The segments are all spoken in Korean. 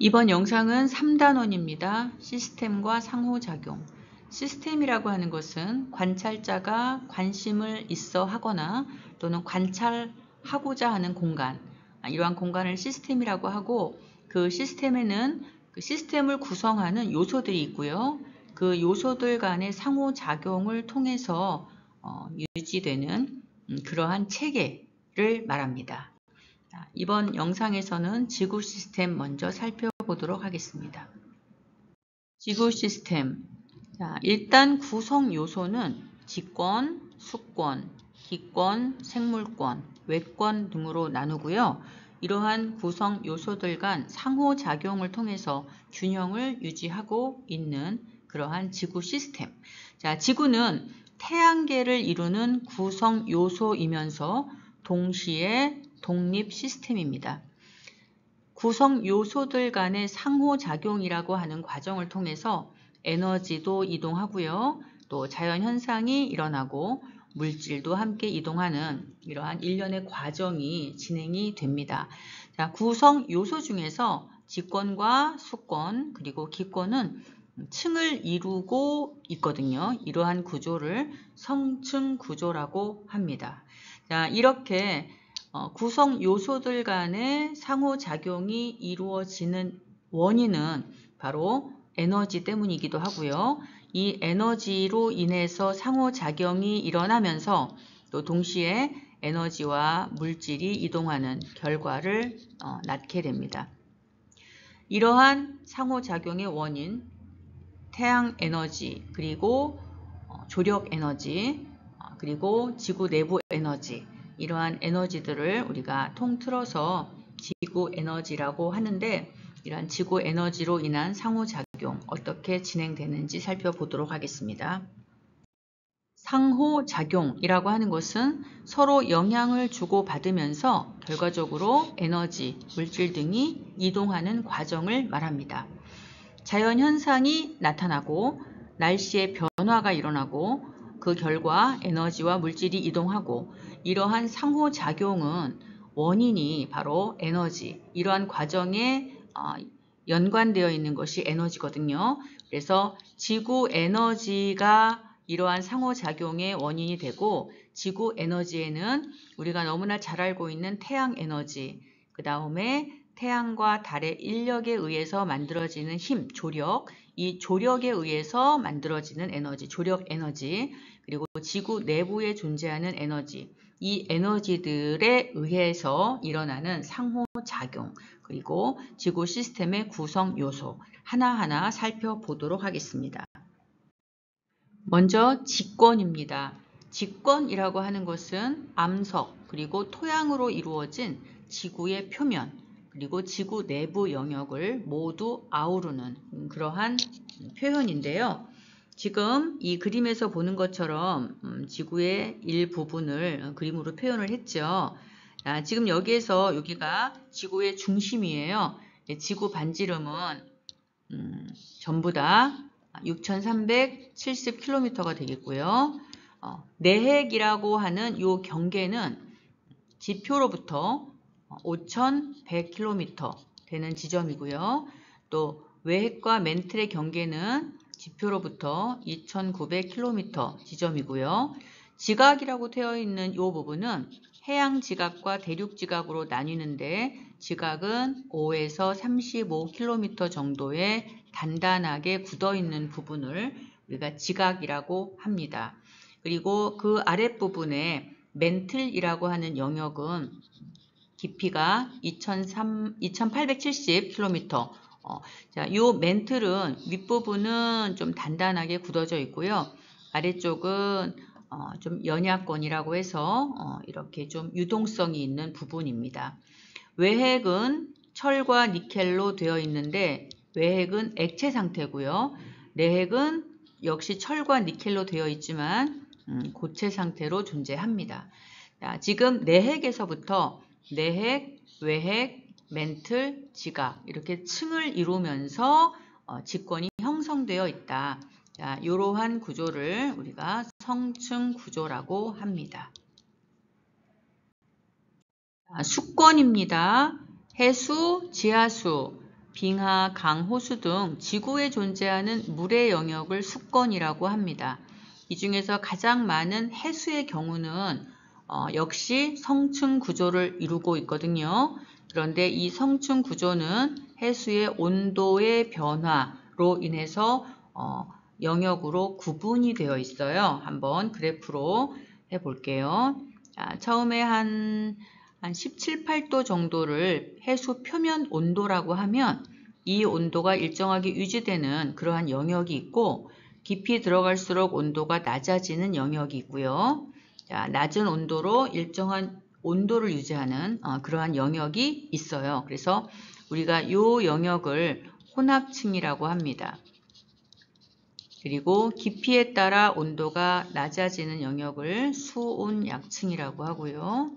이번 영상은 3단원입니다. 시스템과 상호작용. 시스템이라고 하는 것은 관찰자가 관심을 있어 하거나 또는 관찰하고자 하는 공간, 이러한 공간을 시스템이라고 하고, 그 시스템에는 그 시스템을 구성하는 요소들이 있고요. 그 요소들 간의 상호작용을 통해서 유지되는 그러한 체계를 말합니다. 이번 영상에서는 지구 시스템 먼저 살펴보도록 하겠습니다. 지구 시스템. 일단 구성 요소는 지권, 수권, 기권, 생물권, 외권 등으로 나누고요. 이러한 구성 요소들 간 상호작용을 통해서 균형을 유지하고 있는 그러한 지구 시스템. 지구는 태양계를 이루는 구성 요소이면서 동시에 독립 시스템입니다. 구성 요소들 간의 상호작용이라고 하는 과정을 통해서 에너지도 이동하고요. 또 자연현상이 일어나고 물질도 함께 이동하는 이러한 일련의 과정이 진행이 됩니다. 구성 요소 중에서 지권과 수권 그리고 기권은 층을 이루고 있거든요. 이러한 구조를 성층 구조라고 합니다. 이렇게 구성 요소들 간의 상호작용이 이루어지는 원인은 바로 에너지 때문이기도 하고요. 이 에너지로 인해서 상호작용이 일어나면서 또 동시에 에너지와 물질이 이동하는 결과를 낳게 됩니다. 이러한 상호작용의 원인, 태양 에너지, 그리고 조력 에너지, 그리고 지구 내부 에너지, 이러한 에너지들을 우리가 통틀어서 지구 에너지라고 하는데, 이러한 지구 에너지로 인한 상호작용 어떻게 진행되는지 살펴보도록 하겠습니다. 상호작용이라고 하는 것은 서로 영향을 주고받으면서 결과적으로 에너지, 물질 등이 이동하는 과정을 말합니다. 자연현상이 나타나고 날씨의 변화가 일어나고 그 결과 에너지와 물질이 이동하고, 이러한 상호작용은 원인이 바로 에너지, 이러한 과정에 연관되어 있는 것이 에너지거든요. 그래서 지구 에너지가 이러한 상호작용의 원인이 되고, 지구 에너지에는 우리가 너무나 잘 알고 있는 태양 에너지, 그 다음에 태양과 달의 인력에 의해서 만들어지는 힘, 조력, 이 조력에 의해서 만들어지는 에너지, 조력 에너지, 그리고 지구 내부에 존재하는 에너지, 이 에너지들에 의해서 일어나는 상호작용, 그리고 지구 시스템의 구성 요소 하나하나 살펴보도록 하겠습니다. 먼저 직권입니다. 직권이라고 하는 것은 암석, 그리고 토양으로 이루어진 지구의 표면, 그리고 지구 내부 영역을 모두 아우르는 그러한 표현인데요. 지금 이 그림에서 보는 것처럼 지구의 일부분을 그림으로 표현을 했죠. 지금 여기가 지구의 중심이에요. 지구 반지름은 전부 다 6,370km가 되겠고요. 내핵이라고 하는 이 경계는 지표로부터 5,100km 되는 지점이고요. 또 외핵과 맨틀의 경계는 지표로부터 2,900km 지점이고요. 지각이라고 되어 있는 이 부분은 해양 지각과 대륙 지각으로 나뉘는데, 지각은 5에서 35km 정도의 단단하게 굳어 있는 부분을 우리가 지각이라고 합니다. 그리고 그 아랫부분에 맨틀이라고 하는 영역은 깊이가 2,870km. 이 맨틀은 윗부분은 좀 단단하게 굳어져 있고요. 아래쪽은 좀 연약권이라고 해서 이렇게 좀 유동성이 있는 부분입니다. 외핵은 철과 니켈로 되어 있는데, 외핵은 액체 상태고요. 내핵은 역시 철과 니켈로 되어 있지만 고체 상태로 존재합니다. 지금 내핵에서부터 내핵, 외핵, 맨틀, 지각 이렇게 층을 이루면서 직권이 형성되어 있다. 이러한 구조를 우리가 성층 구조라고 합니다. 수권입니다. 해수, 지하수, 빙하, 강, 호수 등 지구에 존재하는 물의 영역을 수권이라고 합니다. 이 중에서 가장 많은 해수의 경우는 역시 성층 구조를 이루고 있거든요. 그런데 이 성층 구조는 해수의 온도의 변화로 인해서 영역으로 구분이 되어 있어요. 한번 그래프로 해볼게요. 처음에 한 17, 8도 정도를 해수 표면 온도라고 하면 이 온도가 일정하게 유지되는 그러한 영역이 있고, 깊이 들어갈수록 온도가 낮아지는 영역이 있고요. 낮은 온도로 일정한 온도를 유지하는 그러한 영역이 있어요. 그래서 우리가 이 영역을 혼합층이라고 합니다. 그리고 깊이에 따라 온도가 낮아지는 영역을 수온약층이라고 하고요.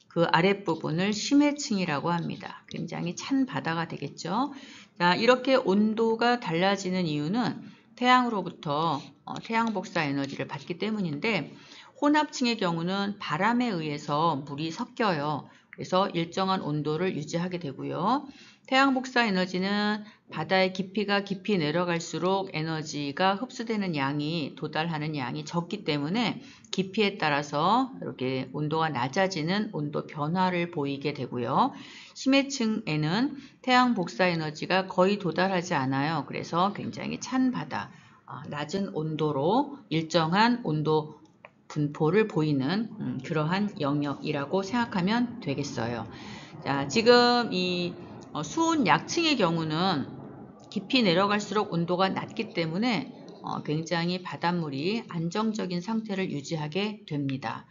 그 아랫부분을 심해층이라고 합니다. 굉장히 찬 바다가 되겠죠. 자, 이렇게 온도가 달라지는 이유는 태양으로부터 태양 복사 에너지를 받기 때문인데, 혼합층의 경우는 바람에 의해서 물이 섞여요. 그래서 일정한 온도를 유지하게 되고요. 태양 복사 에너지는 바다의 깊이가 깊이 내려갈수록 에너지가 흡수되는 양이 도달하는 양이 적기 때문에 깊이에 따라서 이렇게 온도가 낮아지는 온도 변화를 보이게 되고요. 심해층에는 태양 복사 에너지가 거의 도달하지 않아요. 그래서 굉장히 찬 바다, 낮은 온도로 일정한 온도 분포를 보이는 그러한 영역이라고 생각하면 되겠어요. 자, 지금 이 수온 약층의 경우는 깊이 내려갈수록 온도가 낮기 때문에 굉장히 바닷물이 안정적인 상태를 유지하게 됩니다.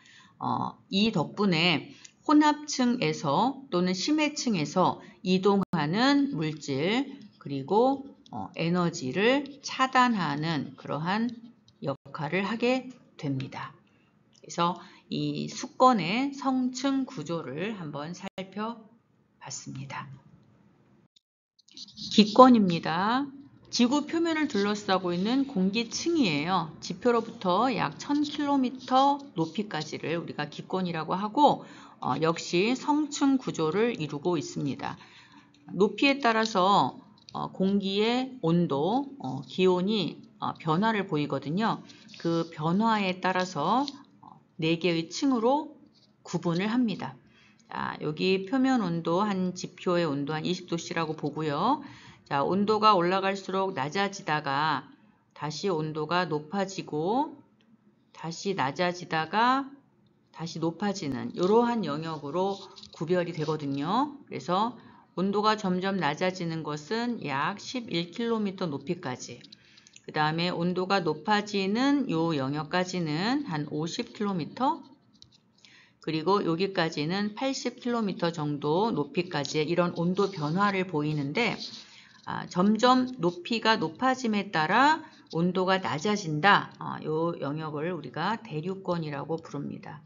이 덕분에 혼합층에서 또는 심해층에서 이동하는 물질 그리고 에너지를 차단하는 그러한 역할을 하게 됩니다. 그래서 이 수권의 성층 구조를 한번 살펴봤습니다. 기권입니다. 지구 표면을 둘러싸고 있는 공기층이에요. 지표로부터 약 1000km 높이까지를 우리가 기권이라고 하고, 역시 성층 구조를 이루고 있습니다. 높이에 따라서 공기의 온도, 기온이 변화를 보이거든요. 그 변화에 따라서 4개의 층으로 구분을 합니다. 자, 여기 표면 온도 한 지표의 온도 한 20도씨라고 보고요. 자, 온도가 올라갈수록 낮아지다가 다시 온도가 높아지고 다시 낮아지다가 다시 높아지는 이러한 영역으로 구별이 되거든요. 그래서 온도가 점점 낮아지는 것은 약 11km 높이까지, 그 다음에 온도가 높아지는 이 영역까지는 한 50km, 그리고 여기까지는 80km 정도 높이까지의 이런 온도 변화를 보이는데, 점점 높이가 높아짐에 따라 온도가 낮아진다. 이 영역을 우리가 대류권이라고 부릅니다.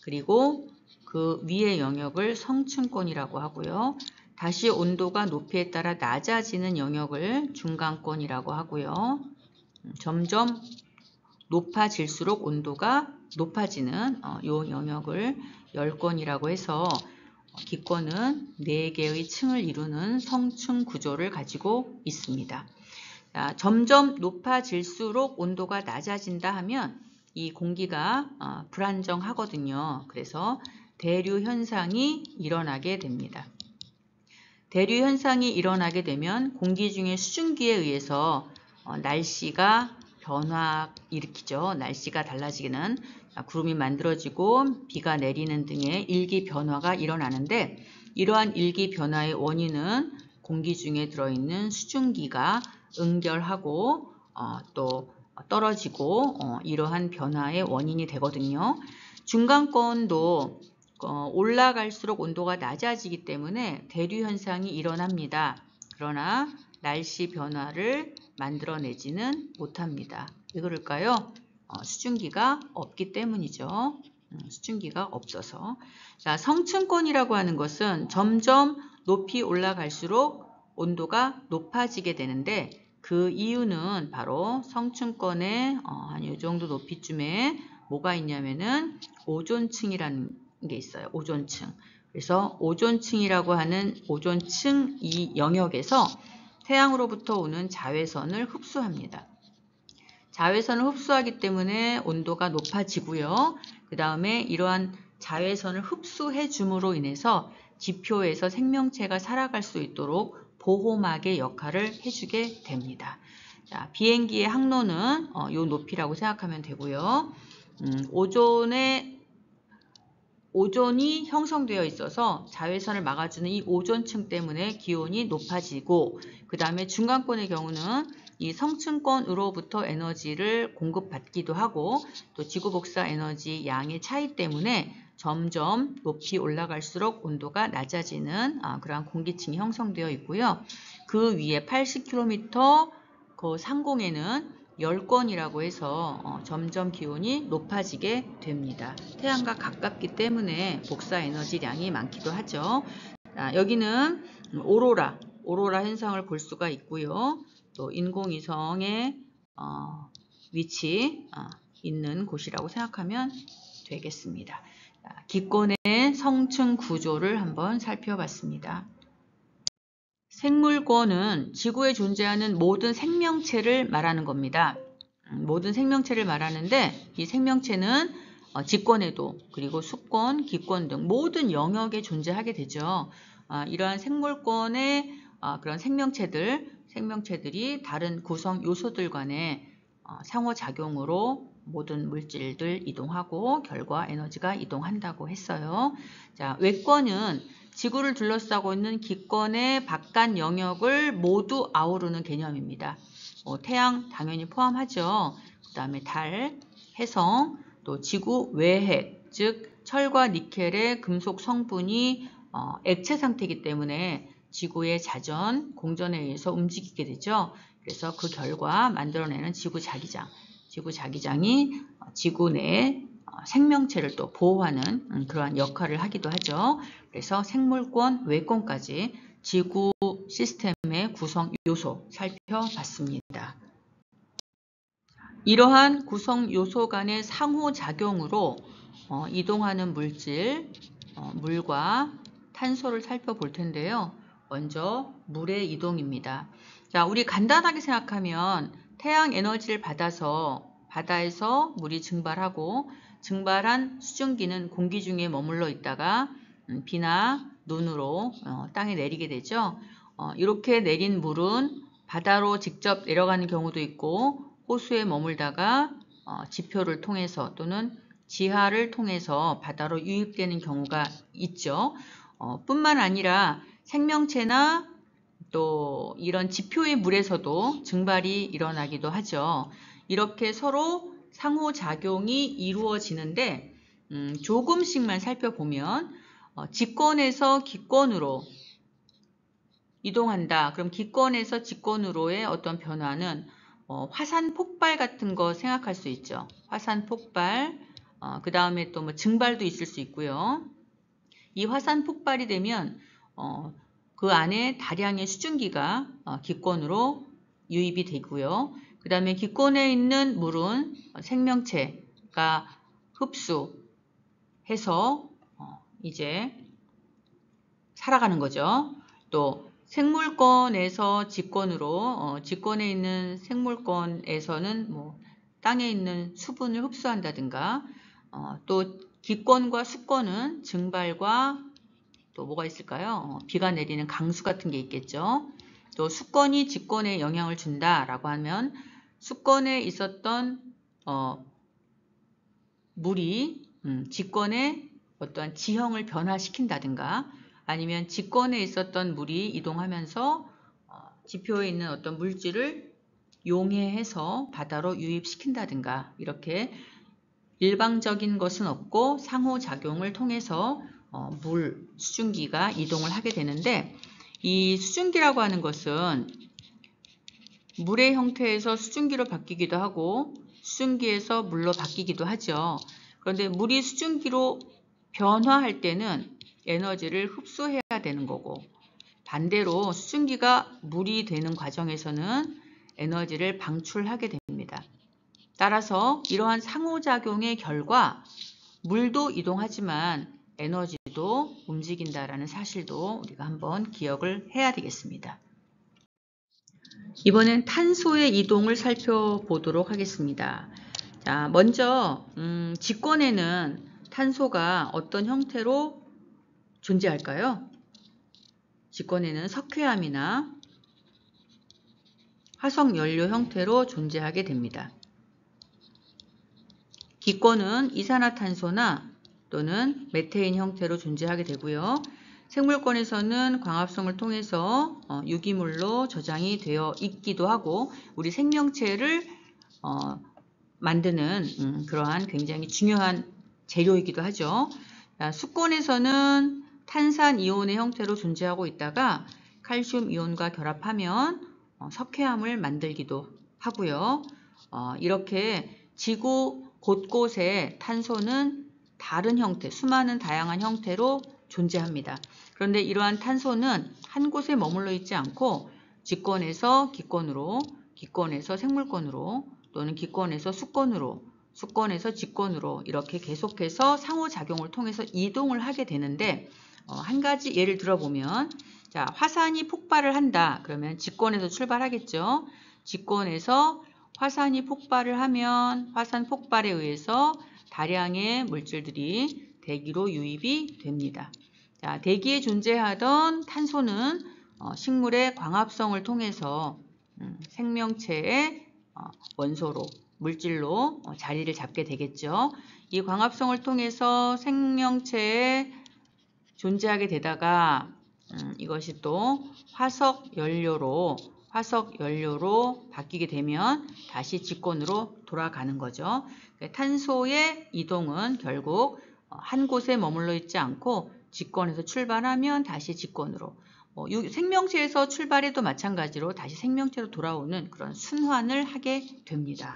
그리고 그 위의 영역을 성층권이라고 하고요. 다시 온도가 높이에 따라 낮아지는 영역을 중간권이라고 하고요. 점점 높아질수록 온도가 높아지는 이 영역을 열권이라고 해서 기권은 4개의 층을 이루는 성층 구조를 가지고 있습니다. 자, 점점 높아질수록 온도가 낮아진다 하면 이 공기가 불안정하거든요. 그래서 대류 현상이 일어나게 됩니다. 대류 현상이 일어나게 되면 공기 중에 수증기에 의해서 날씨가 변화 일으키죠. 날씨가 달라지기는 구름이 만들어지고 비가 내리는 등의 일기 변화가 일어나는데, 이러한 일기 변화의 원인은 공기 중에 들어있는 수증기가 응결하고 또 떨어지고 이러한 변화의 원인이 되거든요. 중간권도 올라갈수록 온도가 낮아지기 때문에 대류 현상이 일어납니다. 그러나 날씨 변화를 만들어내지는 못합니다. 왜 그럴까요? 수증기가 없기 때문이죠. 수증기가 없어서. 자, 성층권이라고 하는 것은 점점 높이 올라갈수록 온도가 높아지게 되는데, 그 이유는 바로 성층권의 한 이 정도 높이쯤에 뭐가 있냐면은 오존층이라는 게 있어요. 오존층. 그래서 오존층이라고 하는 오존층 이 영역에서 태양으로부터 오는 자외선을 흡수합니다. 자외선을 흡수하기 때문에 온도가 높아지고요. 그 다음에 이러한 자외선을 흡수해 줌으로 인해서 지표에서 생명체가 살아갈 수 있도록 보호막의 역할을 해주게 됩니다. 자, 비행기의 항로는 요 높이라고 생각하면 되고요. 오존이 형성되어 있어서 자외선을 막아주는 이 오존층 때문에 기온이 높아지고, 그 다음에 중간권의 경우는 이 성층권으로부터 에너지를 공급받기도 하고, 또 지구복사 에너지 양의 차이 때문에 점점 높이 올라갈수록 온도가 낮아지는 그러한 공기층이 형성되어 있고요. 그 위에 80km 그 상공에는 열권이라고 해서 점점 기온이 높아지게 됩니다. 태양과 가깝기 때문에 복사 에너지량이 많기도 하죠. 여기는 오로라 현상을 볼 수가 있고요. 또 인공위성의 위치 있는 곳이라고 생각하면 되겠습니다. 기권의 성층 구조를 한번 살펴봤습니다. 생물권은 지구에 존재하는 모든 생명체를 말하는 겁니다. 모든 생명체를 말하는데, 이 생명체는 지권에도, 그리고 수권, 기권 등 모든 영역에 존재하게 되죠. 이러한 생물권의 그런 생명체들이 다른 구성 요소들 간의 상호작용으로 모든 물질들 이동하고 결과 에너지가 이동한다고 했어요. 자, 외권은 지구를 둘러싸고 있는 기권의 바깥 영역을 모두 아우르는 개념입니다. 태양 당연히 포함하죠. 그 다음에 달, 해성, 또 지구 외핵, 즉 철과 니켈의 금속 성분이 액체 상태이기 때문에 지구의 자전, 공전에 의해서 움직이게 되죠. 그래서 그 결과 만들어내는 지구자기장이 지구 내의 생명체를 또 보호하는 그러한 역할을 하기도 하죠. 그래서 생물권, 외권까지 지구 시스템의 구성 요소 살펴봤습니다. 이러한 구성 요소 간의 상호작용으로 이동하는 물질, 물과 탄소를 살펴볼 텐데요. 먼저 물의 이동입니다. 자, 우리 간단하게 생각하면 태양 에너지를 받아서 바다에서 물이 증발하고, 증발한 수증기는 공기 중에 머물러 있다가 비나 눈으로 땅에 내리게 되죠. 이렇게 내린 물은 바다로 직접 내려가는 경우도 있고, 호수에 머물다가 지표를 통해서 또는 지하를 통해서 바다로 유입되는 경우가 있죠. 뿐만 아니라 생명체나 또 이런 지표의 물에서도 증발이 일어나기도 하죠. 이렇게 서로 상호작용이 이루어지는데, 조금씩만 살펴보면 지권에서 기권으로 이동한다. 그럼 기권에서 지권으로의 어떤 변화는 화산 폭발 같은 거 생각할 수 있죠. 화산 폭발, 그 다음에 또 뭐 증발도 있을 수 있고요. 이 화산 폭발이 되면 그 안에 다량의 수증기가 기권으로 유입이 되고요. 그 다음에 기권에 있는 물은 생명체가 흡수해서 이제 살아가는 거죠. 또 생물권에서 지권으로, 지권에 있는 생물권에서는 뭐 땅에 있는 수분을 흡수한다든가, 또 기권과 수권은 증발과 또 뭐가 있을까요? 비가 내리는 강수 같은 게 있겠죠. 또 수권이 지권에 영향을 준다라고 하면 수권에 있었던 물이 지권의 어떠한 지형을 변화시킨다든가, 아니면 지권에 있었던 물이 이동하면서 지표에 있는 어떤 물질을 용해해서 바다로 유입시킨다든가, 이렇게 일방적인 것은 없고 상호작용을 통해서 물, 수증기가 이동을 하게 되는데, 이 수증기라고 하는 것은 물의 형태에서 수증기로 바뀌기도 하고 수증기에서 물로 바뀌기도 하죠. 그런데 물이 수증기로 변화할 때는 에너지를 흡수해야 되는 거고, 반대로 수증기가 물이 되는 과정에서는 에너지를 방출하게 됩니다. 따라서 이러한 상호작용의 결과 물도 이동하지만 에너지도 기체도 움직인다라는 사실도 우리가 한번 기억을 해야 되겠습니다. 이번엔 탄소의 이동을 살펴보도록 하겠습니다. 자, 먼저 직권에는 탄소가 어떤 형태로 존재할까요? 직권에는 석회암이나 화석연료 형태로 존재하게 됩니다. 기권은 이산화탄소나 또는 메테인 형태로 존재하게 되고요. 생물권에서는 광합성을 통해서 유기물로 저장이 되어 있기도 하고 우리 생명체를 만드는 그러한 굉장히 중요한 재료이기도 하죠. 수권에서는 탄산이온의 형태로 존재하고 있다가 칼슘 이온과 결합하면 석회암을 만들기도 하고요. 이렇게 지구 곳곳에 탄소는 다른 형태, 수많은 다양한 형태로 존재합니다. 그런데 이러한 탄소는 한 곳에 머물러 있지 않고 직권에서 기권으로, 기권에서 생물권으로, 또는 기권에서 수권으로, 수권에서 직권으로 이렇게 계속해서 상호작용을 통해서 이동을 하게 되는데 한 가지 예를 들어보면 자, 화산이 폭발을 한다. 그러면 직권에서 출발하겠죠. 직권에서 화산이 폭발을 하면 화산 폭발에 의해서 다량의 물질들이 대기로 유입이 됩니다. 자, 대기에 존재하던 탄소는 식물의 광합성을 통해서 생명체의 원소로, 물질로 자리를 잡게 되겠죠. 이 광합성을 통해서 생명체에 존재하게 되다가 이것이 또 화석연료로 바뀌게 되면 다시 직권으로 돌아가는 거죠. 탄소의 이동은 결국 한 곳에 머물러 있지 않고 직권에서 출발하면 다시 직권으로 생명체에서 출발해도 마찬가지로 다시 생명체로 돌아오는 그런 순환을 하게 됩니다.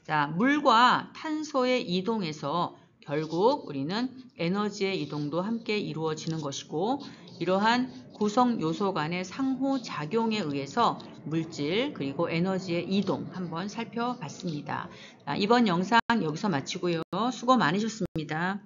자, 물과 탄소의 이동에서 결국 우리는 에너지의 이동도 함께 이루어지는 것이고 이러한 구성 요소 간의 상호작용에 의해서 물질 그리고 에너지의 이동 한번 살펴봤습니다. 자, 이번 영상 여기서 마치고요. 수고 많으셨습니다.